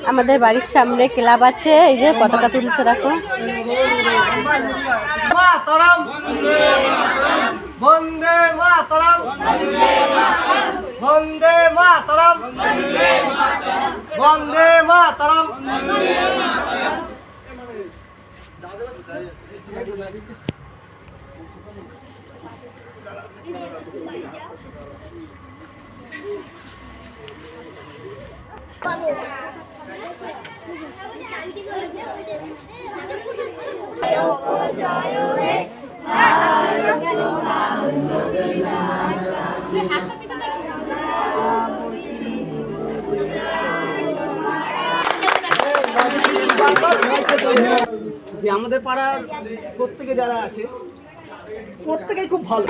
আমাদের বাড়ির সামনে ক্লাব আছে, এই যে পতাকা তুলছে রাখো। বন্দে মাতরম, বন্দে মাতরম, বন্দে মাতরম। যে আমাদের পাড়ার প্রত্যেকে যারা আছে প্রত্যেকেই খুব ভালো।